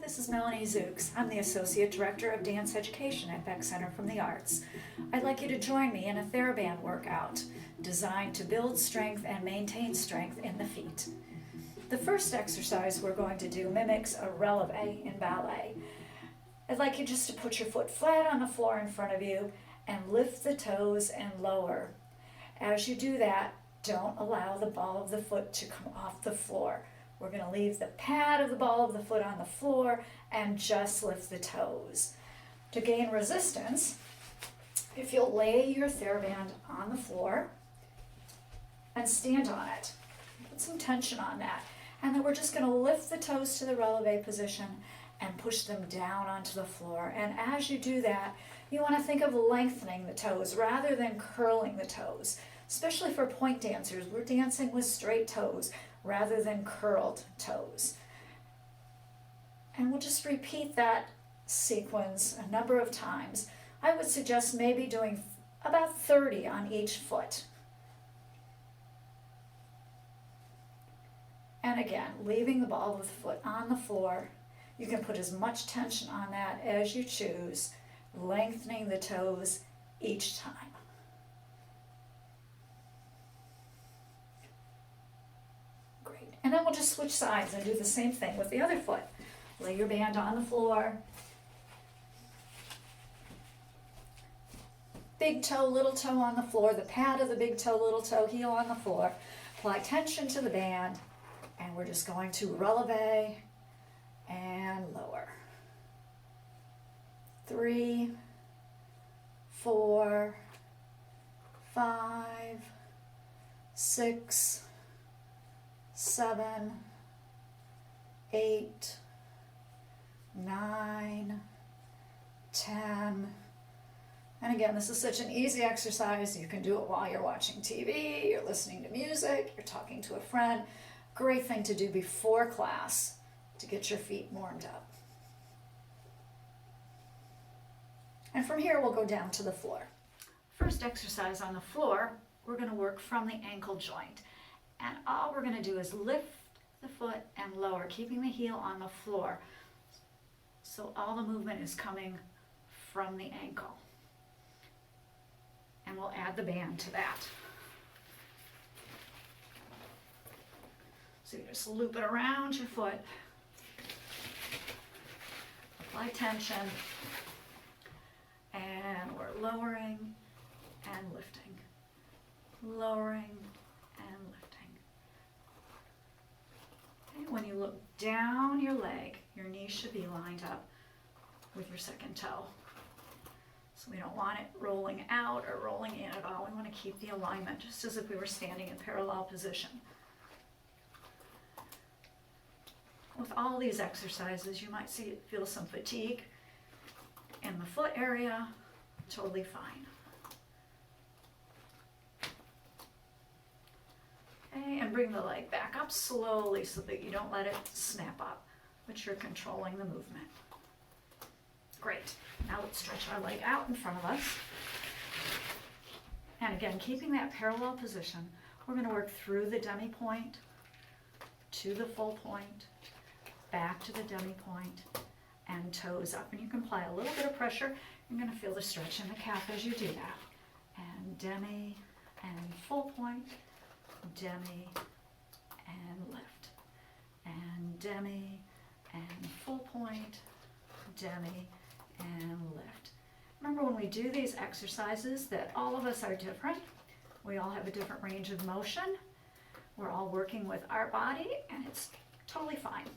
This is Melanie Szucs. I'm the Associate Director of Dance Education at Beck Center from the Arts. I'd like you to join me in a Theraband workout designed to build strength and maintain strength in the feet. The first exercise we're going to do mimics a releve in ballet. I'd like you just to put your foot flat on the floor in front of you and lift the toes and lower. As you do that, don't allow the ball of the foot to come off the floor. We're going to leave the pad of the ball of the foot on the floor and just lift the toes. To gain resistance, if you'll lay your Theraband on the floor and stand on it, put some tension on that, and then we're just going to lift the toes to the releve position and push them down onto the floor. And as you do that, you want to think of lengthening the toes rather than curling the toes. Especially for point dancers, we're dancing with straight toes rather than curled toes. And we'll just repeat that sequence a number of times. I would suggest maybe doing about 30 on each foot. And again, leaving the ball of the foot on the floor. You can put as much tension on that as you choose, lengthening the toes each time. And then we'll just switch sides and do the same thing with the other foot. Lay your band on the floor. Big toe, little toe on the floor, the pad of the big toe, little toe, heel on the floor. Apply tension to the band, and we're just going to releve and lower. 3, 4, 5, 6, 7, 8, 9, 10. And again, this is such an easy exercise. You can do it while you're watching TV, you're listening to music, you're talking to a friend. Great thing to do before class to get your feet warmed up. And from here, we'll go down to the floor. First exercise on the floor, we're going to work from the ankle joint. And all we're going to do is lift the foot and lower, keeping the heel on the floor. So all the movement is coming from the ankle. And we'll add the band to that. So you just loop it around your foot. Apply tension. And we're lowering and lifting. Lowering and lifting. When you look down your leg, your knee should be lined up with your second toe. So we don't want it rolling out or rolling in at all. We want to keep the alignment just as if we were standing in parallel position. With all these exercises, you might feel some fatigue in the foot area. Totally fine. Okay, and bring the leg back up slowly so that you don't let it snap up, but you're controlling the movement. Great. Now let's stretch our leg out in front of us. And again, keeping that parallel position, we're going to work through the demi point, to the full point, back to the demi point, and toes up. And you can apply a little bit of pressure. You're going to feel the stretch in the calf as you do that. And demi and full point. Demi and lift, and demi and full point, demi and lift. Remember, when we do these exercises that all of us are different. We all have a different range of motion. We're all working with our body, and it's totally fine.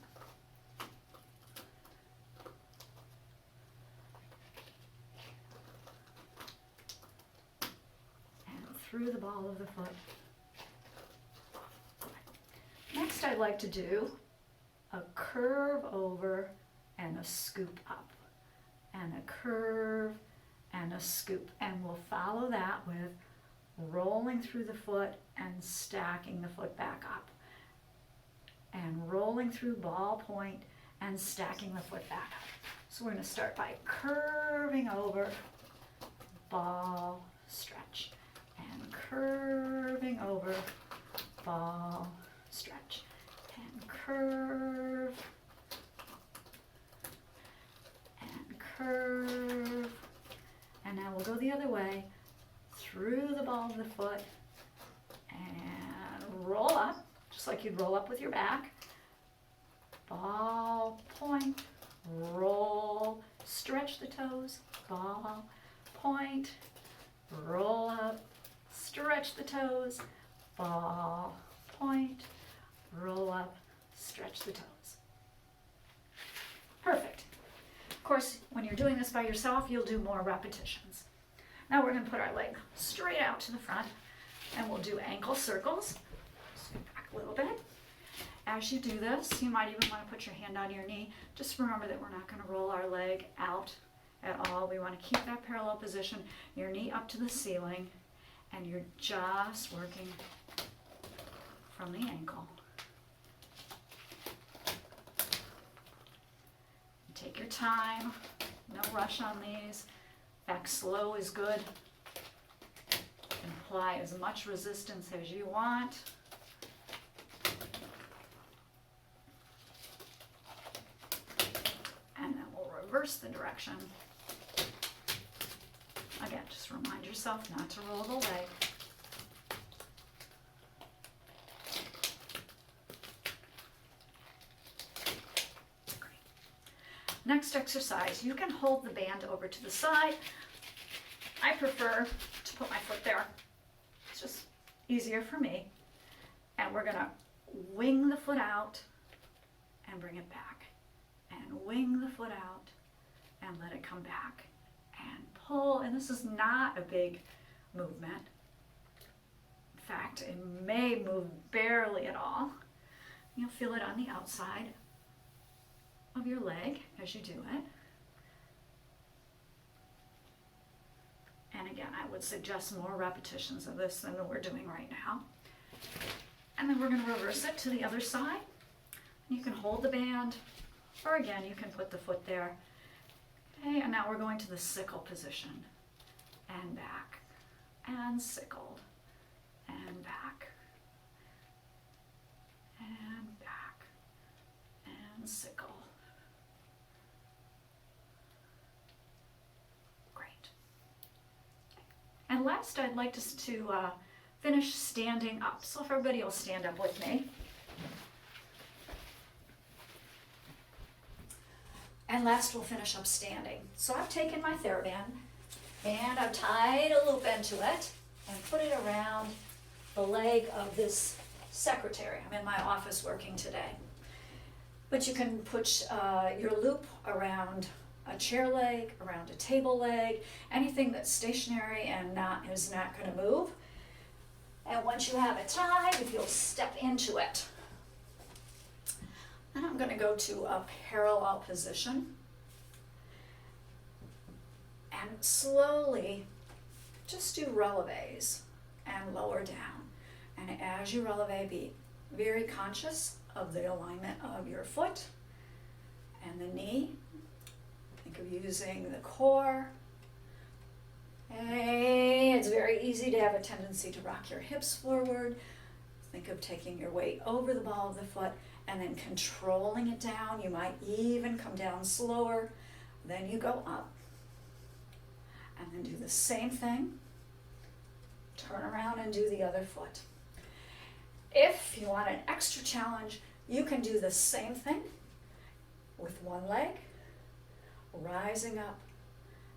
And through the ball of the foot. Next, I'd like to do a curve over and a scoop up, and a curve and a scoop. And we'll follow that with rolling through the foot and stacking the foot back up, and rolling through ball point and stacking the foot back up. So we're going to start by curving over, ball, stretch, and curving over, ball, stretch, and curve, curve. And now we'll go the other way, through the ball of the foot, and roll up, just like you'd roll up with your back. Ball, point, roll, stretch the toes, ball, point, roll up, stretch the toes, ball, point, roll up, stretch the toes. Perfect. Of course, when you're doing this by yourself, you'll do more repetitions. Now we're going to put our leg straight out to the front, and we'll do ankle circles. Scoot back a little bit. As you do this, you might even want to put your hand on your knee. Just remember that we're not going to roll our leg out at all. We want to keep that parallel position, your knee up to the ceiling, and you're just working from the ankle. Take your time, no rush on these. In fact, slow is good. You can apply as much resistance as you want. And then we'll reverse the direction. Again, just remind yourself not to roll the leg. Next exercise, you can hold the band over to the side. I prefer to put my foot there. It's just easier for me. And we're gonna wing the foot out and bring it back. And wing the foot out and let it come back. And pull, and this is not a big movement. In fact, it may move barely at all. You'll feel it on the outside of your leg as you do it. And again, I would suggest more repetitions of this than we're doing right now. And then we're going to reverse it to the other side. You can hold the band, or again, you can put the foot there. Okay, and now we're going to the sickle position. And back, and sickle, and back, and back, and sickle. And last, I'd like us to finish standing up. So if everybody will stand up with me. And last, we'll finish up standing. So I've taken my Theraband and I've tied a loop into it and put it around the leg of this secretary. I'm in my office working today. But you can put your loop around a chair leg, around a table leg, anything that's stationary and is not going to move. And once you have it tied, if you'll step into it. Then I'm going to go to a parallel position. And slowly just do releves and lower down. And as you releve, be very conscious of the alignment of your foot and the knee. Think of using the core. Hey, it's very easy to have a tendency to rock your hips forward. Think of taking your weight over the ball of the foot and then controlling it down. You might even come down slower. Then you go up. And then do the same thing. Turn around and do the other foot. If you want an extra challenge, you can do the same thing with one leg, rising up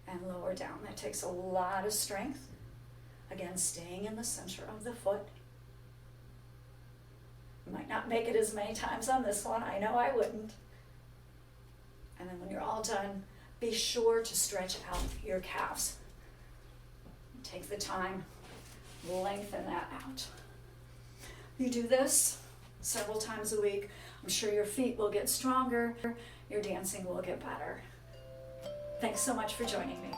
and lower down. That takes a lot of strength. Again, staying in the center of the foot. You might not make it as many times on this one. I know I wouldn't. And then when you're all done, be sure to stretch out your calves. Take the time, lengthen that out. You do this several times a week. I'm sure your feet will get stronger. Your dancing will get better. Thanks so much for joining me.